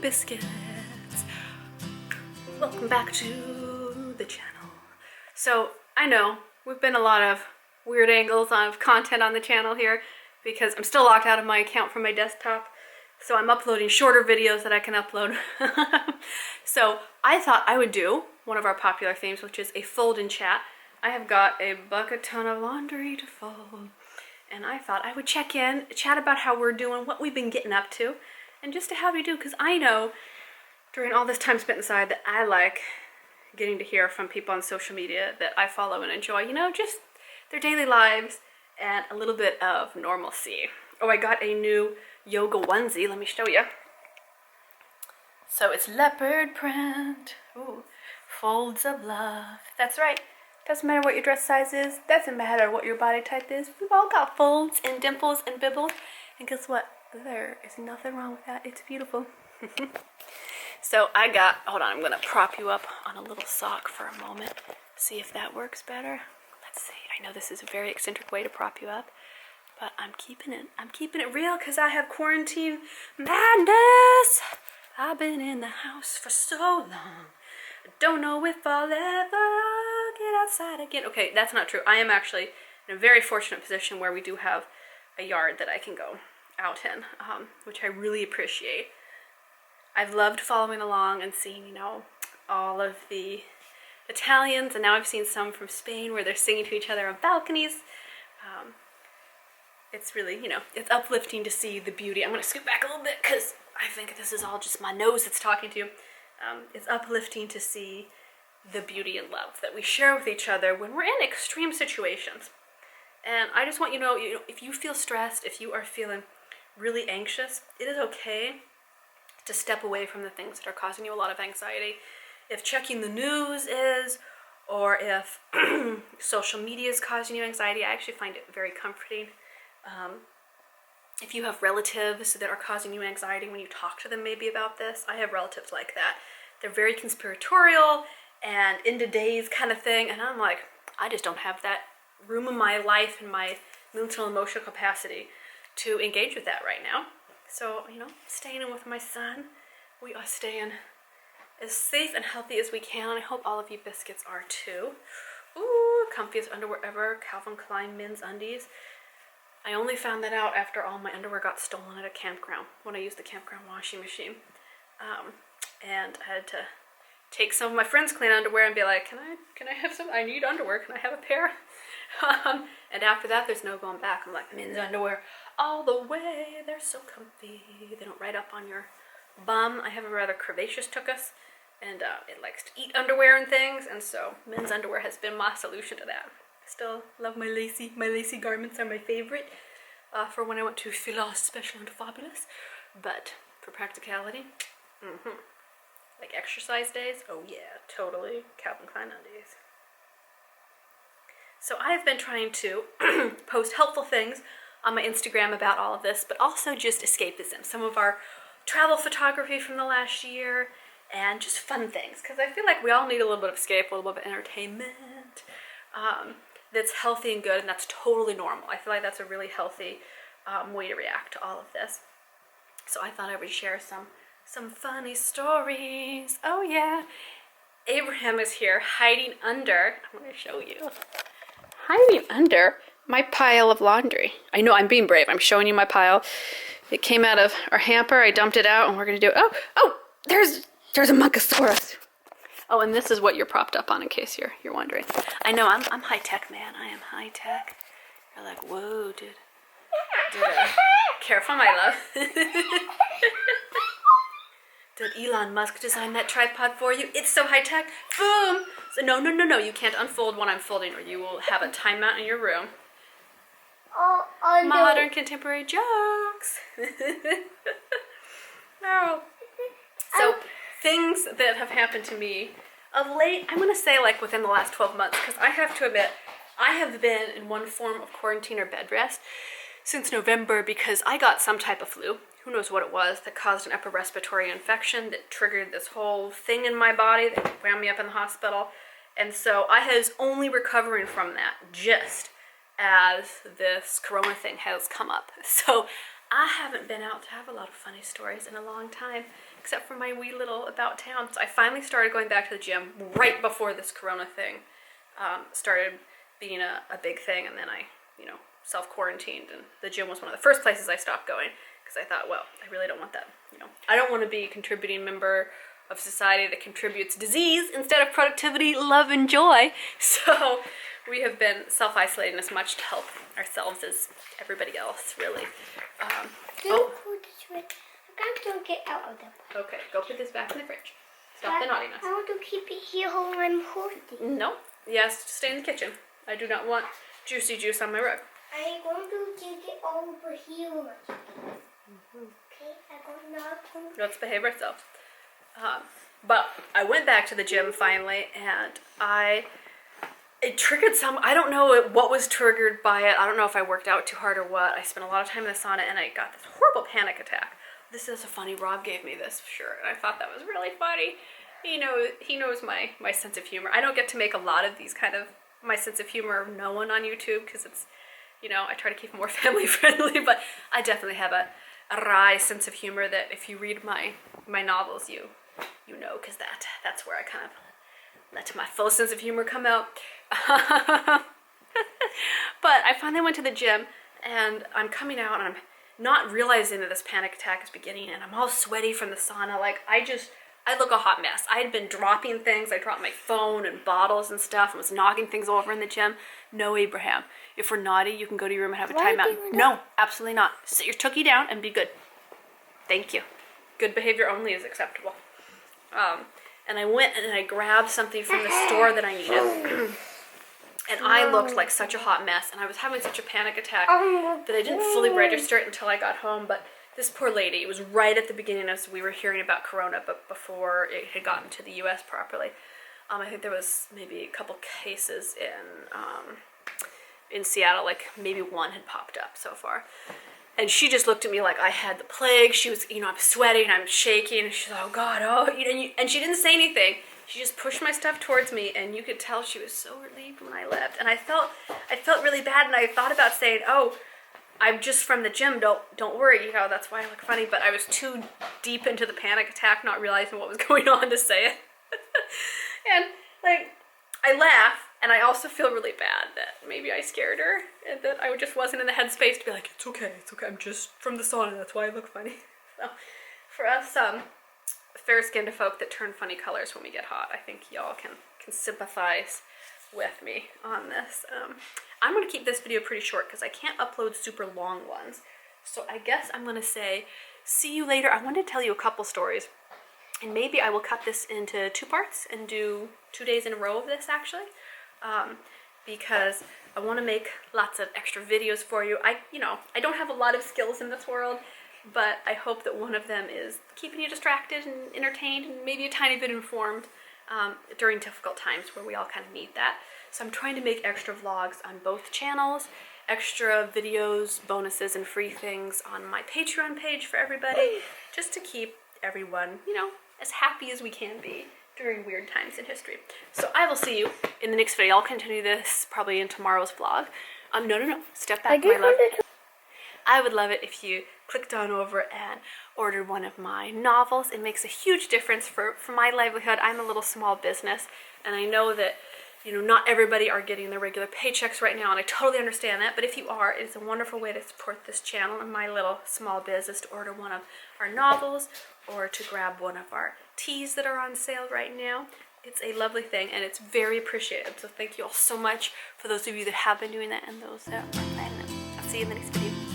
biscuits. Welcome back to the channel. So I know we've been a lot of weird angles of content on the channel here because I'm still locked out of my account from my desktop, so I'm uploading shorter videos that I can upload. So I thought I would do one of our popular themes, which is a fold and chat. I have got a bucket ton of laundry to fold, and I thought I would check in, chat about how we're doing, what we've been getting up to, and just to have you do, because I know during all this time spent inside that I like getting to hear from people on social media that I follow and enjoy, you know, just their daily lives and a little bit of normalcy. Oh, I got a new yoga onesie. Let me show you. So it's leopard print. Ooh, folds of love. That's right. Doesn't matter what your dress size is. Doesn't matter what your body type is. We've all got folds and dimples and bibbles. And guess what? There is nothing wrong with that. It's beautiful. So I got, hold on, I'm going to prop you up on a little sock for a moment. See if that works better. Let's see. I know this is a very eccentric way to prop you up, but I'm keeping it real because I have quarantine madness. I've been in the house for so long. I don't know if I'll ever get outside again. Okay, that's not true. I am actually in a very fortunate position where we do have a yard that I can go out in, which I really appreciate. I've loved following along and seeing, you know, all of the Italians, and now I've seen some from Spain where they're singing to each other on balconies. It's really, you know, it's uplifting to see the beauty. I'm going to scoot back a little bit because I think this is all just my nose that's talking to you. It's uplifting to see the beauty and love that we share with each other when we're in extreme situations. And I just want you to know, if you feel stressed, if you are feeling really anxious, it is okay to step away from the things that are causing you a lot of anxiety. If checking the news is, or if social media is causing you anxiety, I actually find it very comforting. If you have relatives that are causing you anxiety when you talk to them maybe about this, I have relatives like that. They're very conspiratorial and into days kind of thing, and I'm like, I just don't have that room in my life and my mental and emotional capacity to engage with that right now. So, you know, staying in with my son, we are staying as safe and healthy as we can. I hope all of you biscuits are too. Ooh, comfiest underwear ever, Calvin Klein men's undies. I only found that out after all my underwear got stolen at a campground when I used the campground washing machine. And I had to take some of my friends' clean underwear and be like, can I have some? I need underwear. Can I have a pair? And after that, there's no going back. I'm like, men's underwear all the way. They're so comfy. They don't ride up on your bum. I have a rather curvaceous tuchus, and it likes to eat underwear and things, and so men's underwear has been my solution to that. Still love my lacy garments are my favorite for when I want to feel all special and fabulous. But for practicality, like exercise days, oh yeah, totally Calvin Klein undies. So I've been trying to post helpful things on my Instagram about all of this, but also just escapism, some of our travel photography from the last year, and just fun things, because I feel like we all need a little bit of escape, a little bit of entertainment that's healthy and good, and that's totally normal. I feel like that's a really healthy way to react to all of this. So I thought I would share some funny stories. Oh yeah, Abraham is here hiding under, I'm going to show you, hiding under my pile of laundry. I know, I'm being brave. I'm showing you my pile. It came out of our hamper. I dumped it out, and we're going to do it. Oh, there's a Monkosaurus. Oh, and this is what you're propped up on, in case you're wondering. I know, I'm high-tech, man. I am high-tech. You're like, whoa, dude. Careful, my love. Did Elon Musk design that tripod for you? It's so high-tech. Boom! So no. You can't unfold when I'm folding, or you will have a timeout in your room. Modern contemporary jokes. No. So things that have happened to me of late, I'm going to say like within the last 12 months, because I have to admit, I have been in one form of quarantine or bed rest since November because I got some type of flu. Who knows what it was that caused an upper respiratory infection that triggered this whole thing in my body that wound me up in the hospital. And so I was only recovering from that just as this corona thing has come up. So I haven't been out to have a lot of funny stories in a long time, except for my wee little about town. So I finally started going back to the gym right before this corona thing started being a big thing, and then I, self-quarantined, and the gym was one of the first places I stopped going, because I thought, well, I really don't want that, I don't want to be a contributing member of society that contributes disease instead of productivity, love, and joy. So we have been self-isolating as much to help ourselves as everybody else, really. Don't put this way. I can't get out of the box. Okay, go put this back in the fridge. Stop the naughtiness. I want to keep it here while I'm holding. No. Yes, stay in the kitchen. I do not want juicy juice on my rug. I'm going to take it over here. Okay, I'm not going to... Let's behave ourselves. But I went back to the gym finally, and it triggered I don't know what was triggered by it. I don't know if I worked out too hard or what. I spent a lot of time in the sauna, and I got this horrible panic attack. This is a funny, Rob gave me this for sure, and I thought that was really funny. He knows my sense of humor. I don't get to make a lot of these kind of my sense of humor known on YouTube, because it's, I try to keep it more family friendly, but I definitely have a wry sense of humor that if you read my novels, you know, because that's where I kind of let my full sense of humor come out. But I finally went to the gym, and I'm coming out, and I'm not realizing that this panic attack is beginning, and I'm all sweaty from the sauna. Like, I look a hot mess. I had been dropping things. I dropped my phone and bottles and stuff, and was knocking things over in the gym. No, Abraham. If we're naughty, you can go to your room and have a timeout. No, absolutely not. Sit your tookie down and be good. Thank you. Good behavior only is acceptable. And I went and I grabbed something from the store that I needed. And I looked like such a hot mess, and I was having such a panic attack that I didn't fully register it until I got home. But this poor lady, it was right at the beginning as we were hearing about Corona, but before it had gotten to the U.S. properly. I think there was maybe a couple cases in Seattle, like maybe one had popped up so far. And she just looked at me like I had the plague. She was, I'm sweating, I'm shaking, and she's like, oh God, and she didn't say anything. She just pushed my stuff towards me, and you could tell she was so relieved when I left. And I felt really bad, and I thought about saying, oh, I'm just from the gym, don't worry, that's why I look funny. But I was too deep into the panic attack, not realizing what was going on to say it. And I laugh, and I also feel really bad that maybe I scared her, and that I just wasn't in the headspace to be like, it's okay, I'm just from the sauna, that's why I look funny. So for us, fair-skinned folk that turn funny colors when we get hot, I think y'all can sympathize with me on this. I'm going to keep this video pretty short because I can't upload super long ones. So I guess I'm going to say, see you later. I wanted to tell you a couple stories, and maybe I will cut this into 2 parts and do 2 days in a row of this, actually, because I want to make lots of extra videos for you. I don't have a lot of skills in this world, but I hope that one of them is keeping you distracted and entertained and maybe a tiny bit informed during difficult times where we all kind of need that. So I'm trying to make extra vlogs on both channels, extra videos, bonuses, and free things on my Patreon page for everybody, just to keep everyone, as happy as we can be during weird times in history. So I will see you in the next video. I'll continue this probably in tomorrow's vlog. No, step back, my love. I would love it if you clicked on over and ordered one of my novels. It makes a huge difference for my livelihood. I'm a little small business, and I know that not everybody are getting their regular paychecks right now, and I totally understand that, but if you are, it's a wonderful way to support this channel and my little small business, to order one of our novels or to grab one of our teas that are on sale right now. It's a lovely thing, and it's very appreciated, so thank you all so much for those of you that have been doing that and those that are planning it. I'll see you in the next video.